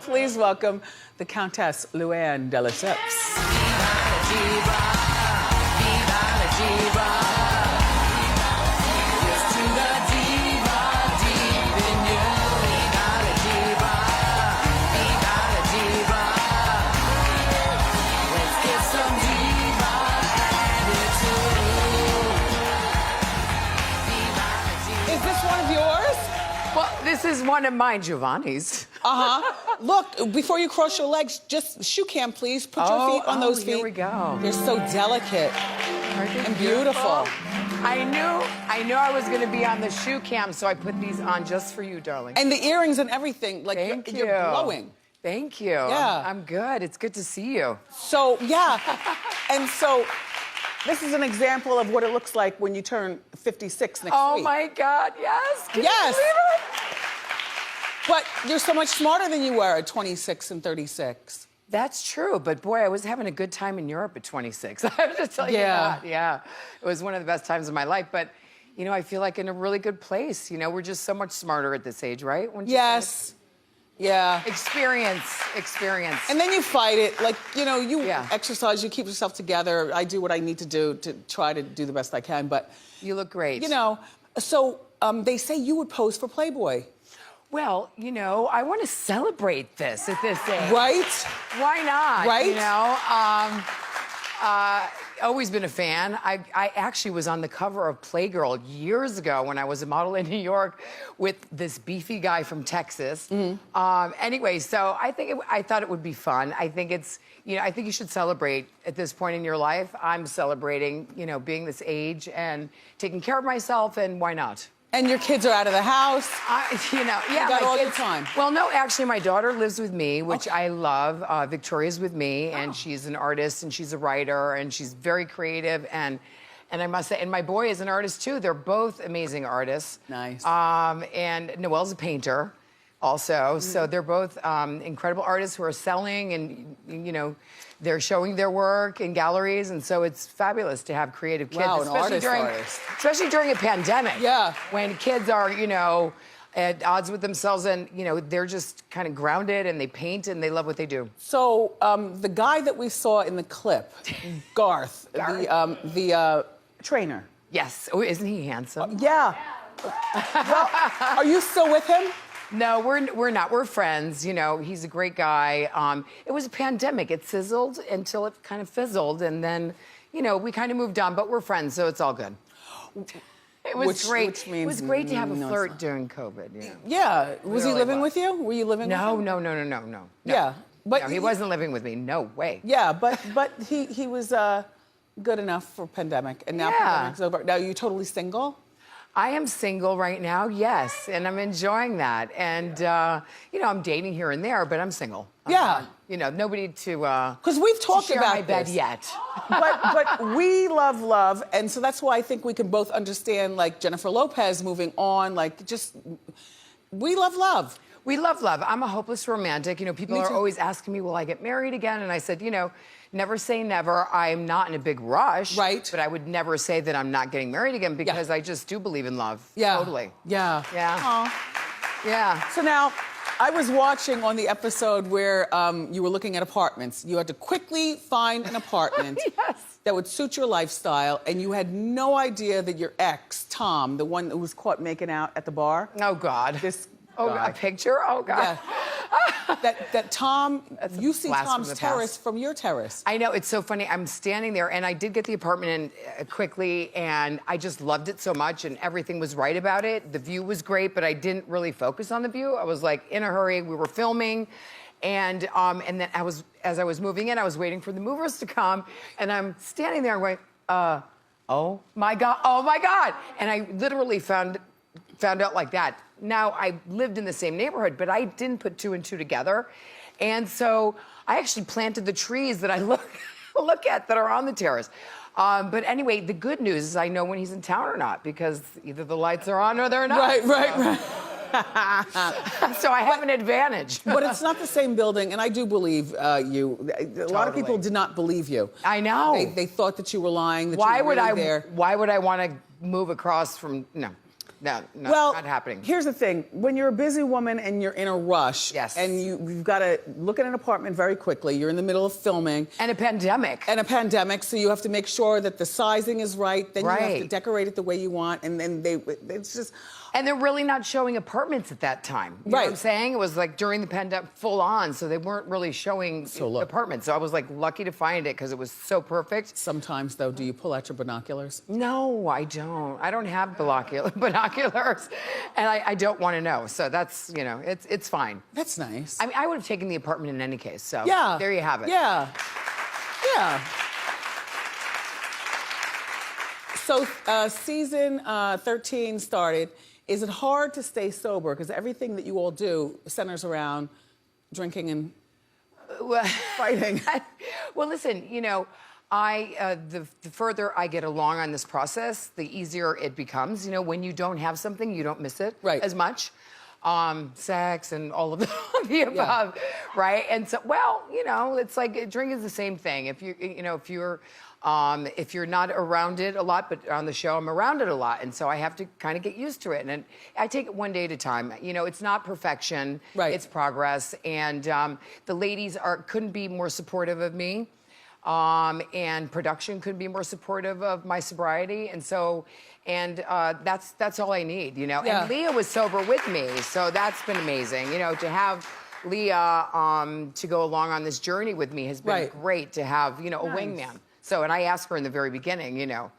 Please welcome the Countess Luann de Lesseps. Is this one of yours? Well, this is one of mine, Giovanni's. Look, before you cross your legs, just shoe cam, please. Put your feet on those feet. Here we go. They're so delicate and beautiful. I knew I was going to be on the shoe cam, so I put these on just for you, darling. And the earrings and everything, like Thank you're you. glowing. Thank you. Yeah. I'm good. It's good to see you. So, yeah. And so, this is an example of what it looks like when you turn 56 next week. Oh my God, yes. Can Yes. you believe it? But you're so much smarter than you were at 26 and 36. That's true, but boy, I was having a good time in Europe at 26. I have to tell you that. Yeah, it was one of the best times of my life. But, you know, I feel like in a really good place. You know, we're just so much smarter at this age, right? Wouldn't you Yes. Yeah. say? Experience. And then you fight it. Like, you know, you Yeah. exercise, you keep yourself together. I do what I need to do to try to do the best I can. But, You look great. you know, so they say you would pose for Playboy. Well, you know, I want to celebrate this at this age. Right? Why not? Right? You know, always been a fan. I actually was on the cover of Playgirl years ago when I was a model in New York with this beefy guy from Texas. Anyway, so I thought it would be fun. I think it's, you know, I think you should celebrate at this point in your life. I'm celebrating, you know, being this age and taking care of myself, and why not? And your kids are out of the house. You know, yeah, You got my all your kids- time. Well, no, actually, my daughter lives with me, which I love. Victoria's with me, and she's an artist, and she's a writer, and she's very creative, and I must say, and my boy is an artist too. They're both amazing artists. Nice. And Noelle's a painter, also. So they're both incredible artists who are selling, and you know, they're showing their work in galleries, and so it's fabulous to have creative kids, Wow, an artist. especially during a pandemic. Yeah. When kids are, you know, at odds with themselves, and you know, they're just kind of grounded, and they paint, and they love what they do. So the guy that we saw in the clip, Garth, the trainer. Yes. Oh, isn't he handsome? Yeah. Well, are you still with him? No, we're not. We're friends. You know, he's a great guy. It was a pandemic. It sizzled until it kind of fizzled, and then, you know, we kind of moved on. But we're friends, so it's all good. It was great. Which means it was great to have a no, it's flirt not. during COVID. Yeah. Yeah. Was he really living was. with you? Were you living with No, him? no. Yeah. But No, he wasn't living with me. No way. Yeah, but he was good enough for pandemic, and now Yeah. pandemic's over. Now you're totally single. I am single right now, yes, and I'm enjoying that. And, you know, I'm dating here and there, but I'm single. I'm Yeah. not, you know, nobody to Because we've talked share about my bed this. yet. but we love, and so that's why I think we can both understand, like, Jennifer Lopez moving on, like, just, we love love. We love love. I'm a hopeless romantic. You know, people Me are too. always asking me, will I get married again? And I said, you know, never say never. I'm not in a big rush. Right. But I would never say that I'm not getting married again because I just do believe in love. Yeah. Totally. Yeah. Yeah. Aw. Yeah. So now, I was watching on the episode where you were looking at apartments. You had to quickly find an apartment Yes. that would suit your lifestyle, and you had no idea that your ex, Tom, the one who was caught making out at the bar, Oh, God. this Oh, guy. a picture? Oh, God. Yeah. that Tom, That's a you see blast from Tom's the terrace past. from your terrace. I know, it's so funny. I'm standing there, and I did get the apartment in quickly, and I just loved it so much, and everything was right about it. The view was great, but I didn't really focus on the view. I was like in a hurry. We were filming, and then as I was moving in, I was waiting for the movers to come, and I'm standing there going, oh my God, and I literally found out like that. Now, I lived in the same neighborhood, but I didn't put two and two together. And so I actually planted the trees that I look at that are on the terrace. But anyway, the good news is I know when he's in town or not, because either the lights are on or they're not. Right. So I have an advantage. But it's not the same building, and I do believe you. A lot of people did not believe you. I know. They thought that you were lying, that Why you were would really there. Why would I want to move across from, no. No, Well, not happening. Here's the thing. When you're a busy woman and you're in a rush, Yes. and you've got to look at an apartment very quickly, you're in the middle of filming. And a pandemic. So you have to make sure that the sizing is right. Then you have to Right. decorate it the way you want. And then it's just... And they're really not showing apartments at that time. You know what I'm saying? It was like during the pandemic, full on, so they weren't really showing apartments. So I was like lucky to find it because it was so perfect. Sometimes, though, do you pull out your binoculars? No, I don't. I don't have binoculars, and I don't want to know. So that's, you know, it's fine. That's nice. I mean, I would have taken the apartment in any case. So Yeah. there you have it. Yeah. Yeah. So season 13 started. Is it hard to stay sober? Because everything that you all do centers around drinking and fighting. Well, listen, you know, the further I get along on this process, the easier it becomes. You know, when you don't have something, you don't miss it as much. Sex and all of the above, right? And so, well, you know, it's like drink is the same thing. If you're not around it a lot, but on the show I'm around it a lot, and so I have to kind of get used to it. And I take it one day at a time. You know, it's not perfection, it's progress. And the ladies couldn't be more supportive of me. And production could be more supportive of my sobriety, and so, that's all I need, you know. And Leah was sober with me, so that's been amazing, you know, to have Leah to go along on this journey with me has been great to have, you know, a wingman. So, and I asked her in the very beginning, you know.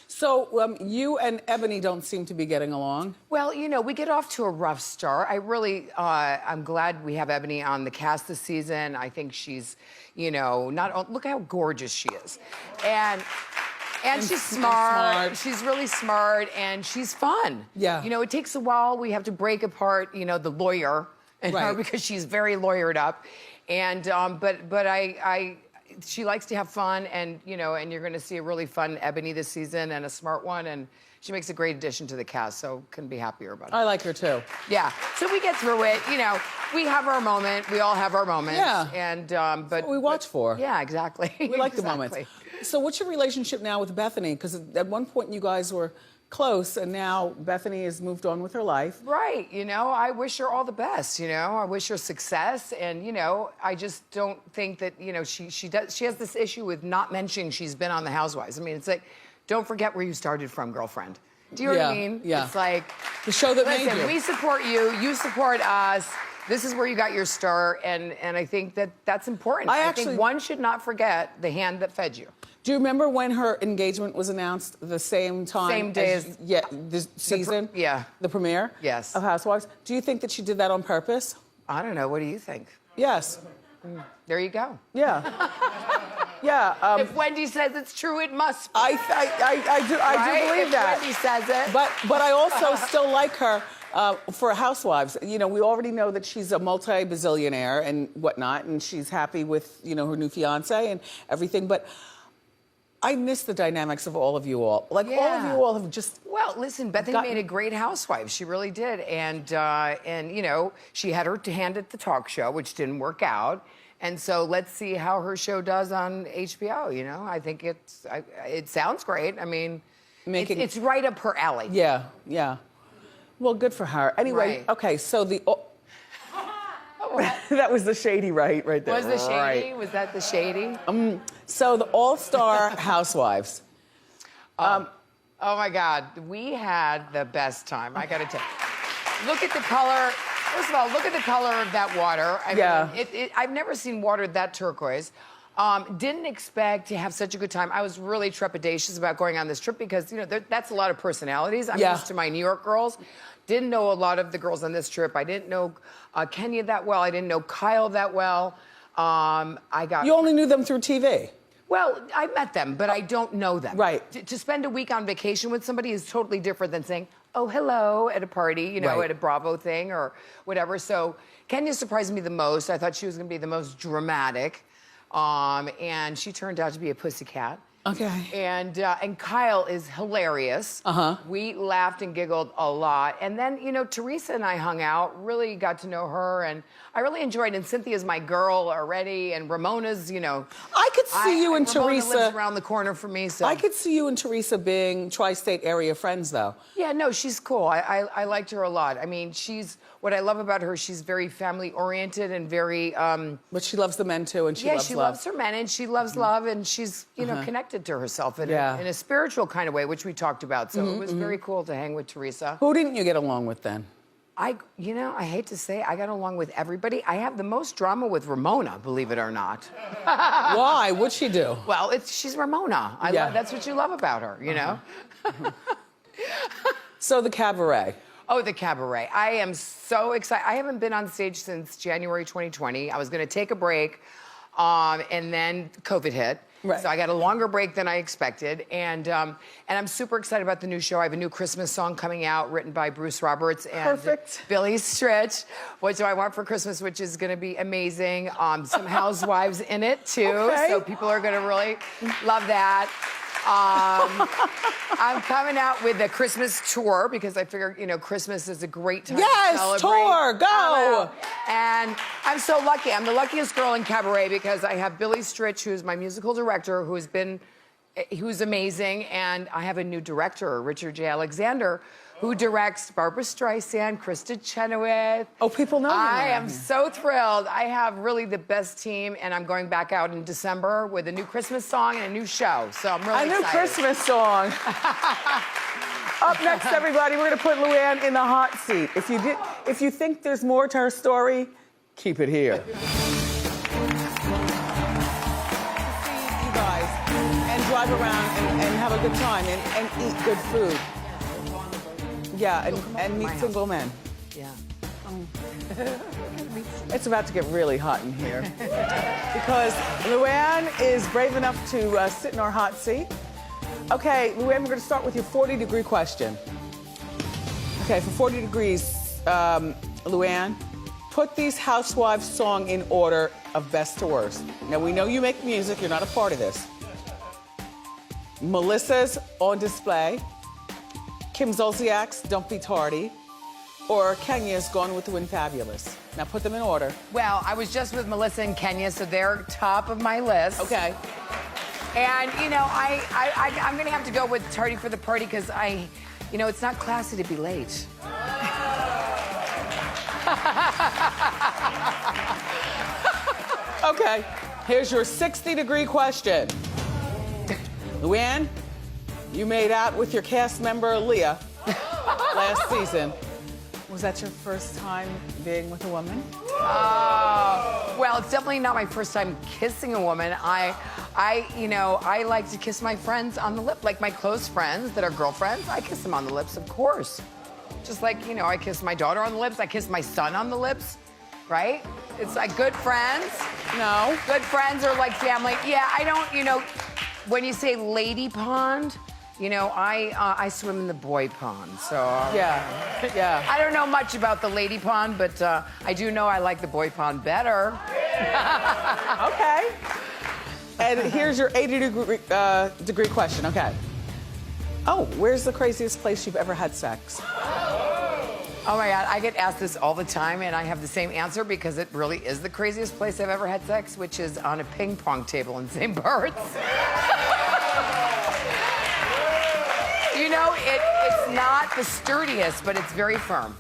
So you and Ebony don't seem to be getting along. Well, you know, we get off to a rough start. I really, I'm glad we have Ebony on the cast this season. I think she's, you know, look how gorgeous she is. And she's smart. She's really smart, and she's fun. Yeah. You know, it takes a while. We have to break apart, you know, the lawyer in her because she's very lawyered up. And, but she likes to have fun, and you know, and you're going to see a really fun Ebony this season and a smart one, and she makes a great addition to the cast, so couldn't be happier about it. I like her too. Yeah, so we get through it. You know, we have our moment. We all have our moments. Yeah. And but that's what we watch for. Yeah, exactly. We like the moments. So what's your relationship now with Bethany? Because at one point you guys were close, and now Bethany has moved on with her life. Right. You know, I wish her all the best. You know, I wish her success, and you know, I just don't think that, you know, she has this issue with not mentioning she's been on the Housewives. I mean, it's like, don't forget where you started from, girlfriend. Do you know what I mean? Yeah. It's like the show that made you. We support you. You support us. This is where you got your start, and I think that's important. I think one should not forget the hand that fed you. Do you remember when her engagement was announced the same time? Same day as this season? The premiere? Yes. Of Housewives? Do you think that she did that on purpose? I don't know. What do you think? Yes. There you go. Yeah. Yeah. If Wendy says it's true, it must be. I do believe that. If Wendy says it. But I also still like her for Housewives. You know, we already know that she's a multi-bazillionaire and whatnot, and she's happy with, you know, her new fiance and everything. But I miss the dynamics of all of you all. Like, all of you all have just... Well, listen, Bethany made a great housewife. She really did. And you know, she had her hand at the talk show, which didn't work out. And so let's see how her show does on HBO, you know? I think it sounds great. I mean, it's right up her alley. Yeah, yeah. Well, good for her. Anyway, okay, so the... that was the shady right there. Was the shady? Was that the shady? So the All-Star Housewives. Oh my God, we had the best time. I got to tell you. Look at the color. First of all, look at the color of that water. I mean, I've never seen water that turquoise. Didn't expect to have such a good time. I was really trepidatious about going on this trip because, you know, that's a lot of personalities. I'm used to my New York girls. Didn't know a lot of the girls on this trip. I didn't know Kenya that well. I didn't know Kyle that well. You only knew them through TV. Well, I met them, but I don't know them. Right. To spend a week on vacation with somebody is totally different than saying, oh, hello, at a party, you know, at a Bravo thing or whatever. So Kenya surprised me the most. I thought she was going to be the most dramatic. And she turned out to be a pussycat. Okay. And Kyle is hilarious. We laughed and giggled a lot. And then, you know, Teresa and I hung out, really got to know her, and I really enjoyed it. And Cynthia's my girl already, and Ramona's, you know. I could see you and Ramona Teresa. lives around the corner from me, so. I could see you and Teresa being tri-state area friends, though. Yeah, no, she's cool. I liked her a lot. I mean, what I love about her, she's very family-oriented and very... But she loves the men, too, and she loves love. Yeah, she loves her men, and she loves love, and she's, you know, connected to herself in a spiritual kind of way, which we talked about. So it was very cool to hang with Teresa. Who didn't you get along with then? You know, I hate to say I got along with everybody. I have the most drama with Ramona, believe it or not. Why? What'd she do? Well, she's Ramona. That's what you love about her, you know? So the Cabaret. Oh, the Cabaret. I am so excited. I haven't been on stage since January 2020. I was going to take a break, and then COVID hit. Right. So I got a longer break than I expected. And I'm super excited about the new show. I have a new Christmas song coming out written by Bruce Roberts and Billy Stritch. What Do I Want for Christmas, which is going to be amazing. Some Housewives in it, too. Okay. So people are going to really love that. I'm coming out with a Christmas tour because I figure, you know, Christmas is a great time to celebrate. Yes, tour, go! And I'm so lucky. I'm the luckiest girl in Cabaret because I have Billy Stritch, who's my musical director, who's amazing, and I have a new director, Richard J. Alexander, who directs Barbra Streisand, Krista Chenoweth. Oh, people know you. I am so thrilled. I have really the best team, and I'm going back out in December with a new Christmas song and a new show. So I'm really excited. A new Christmas song. Up next, everybody, we're going to put Luann in the hot seat. If you think there's more to her story, keep it here. You guys, and drive around and have a good time and eat good food. Yeah, and meet single men. Yeah. It's about to get really hot in here. Because Luann is brave enough to sit in our hot seat. Okay, Luann, we're going to start with your 40-degree question. Okay, for 40 degrees, Luann, put these Housewives song in order of best to worst. Now, we know you make music. You're not a part of this. Melissa's On Display. Kim Zolciak's Don't Be Tardy, or Kenya's Gone with the Wind Fabulous. Now put them in order. Well, I was just with Melissa and Kenya, so they're top of my list. Okay. And, you know, I'm going to have to go with Tardy for the Party because you know, it's not classy to be late. Okay, here's your 60-degree question. Luann, you made out with your cast member, Leah, last season. Was that your first time being with a woman? Well, it's definitely not my first time kissing a woman. You know, I like to kiss my friends on the lip, like my close friends that are girlfriends. I kiss them on the lips, of course. Just like, you know, I kiss my daughter on the lips. I kiss my son on the lips, right? It's like good friends. No. Good friends are like family. Yeah, I don't, you know, when you say lady pond, you know, I swim in the boy pond, so... Yeah. I don't know much about the lady pond, but I do know I like the boy pond better. Okay. And here's your 80-degree question, okay. Oh, where's the craziest place you've ever had sex? Oh my God, I get asked this all the time, and I have the same answer because it really is the craziest place I've ever had sex, which is on a ping pong table in St. Bart's. You know, it's not the sturdiest, but it's very firm.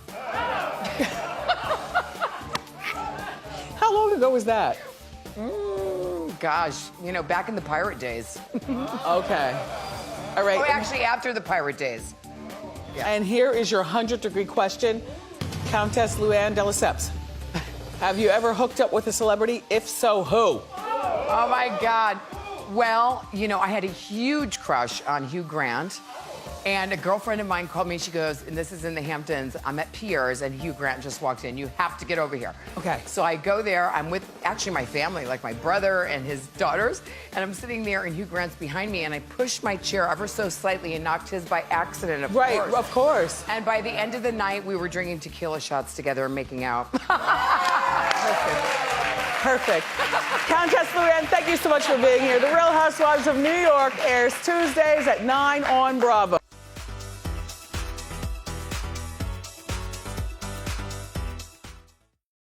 How long ago was that? Gosh, you know, back in the pirate days. Okay. All right. Oh, actually, after the pirate days. Yeah. And here is your 100-degree question. Countess Luann de Lesseps. Have you ever hooked up with a celebrity? If so, who? Oh, my God. Well, you know, I had a huge crush on Hugh Grant. And a girlfriend of mine called me, she goes, and this is in the Hamptons, I'm at Pierre's, and Hugh Grant just walked in. You have to get over here. Okay. So I go there, I'm with actually my family, like my brother and his daughters, and I'm sitting there, and Hugh Grant's behind me, and I pushed my chair ever so slightly and knocked his by accident, of course. Right, of course. And by the end of the night, we were drinking tequila shots together and making out. Perfect. Perfect. Countess Luann, thank you so much for being here. The Real Housewives of New York airs Tuesdays at 9 on Bravo.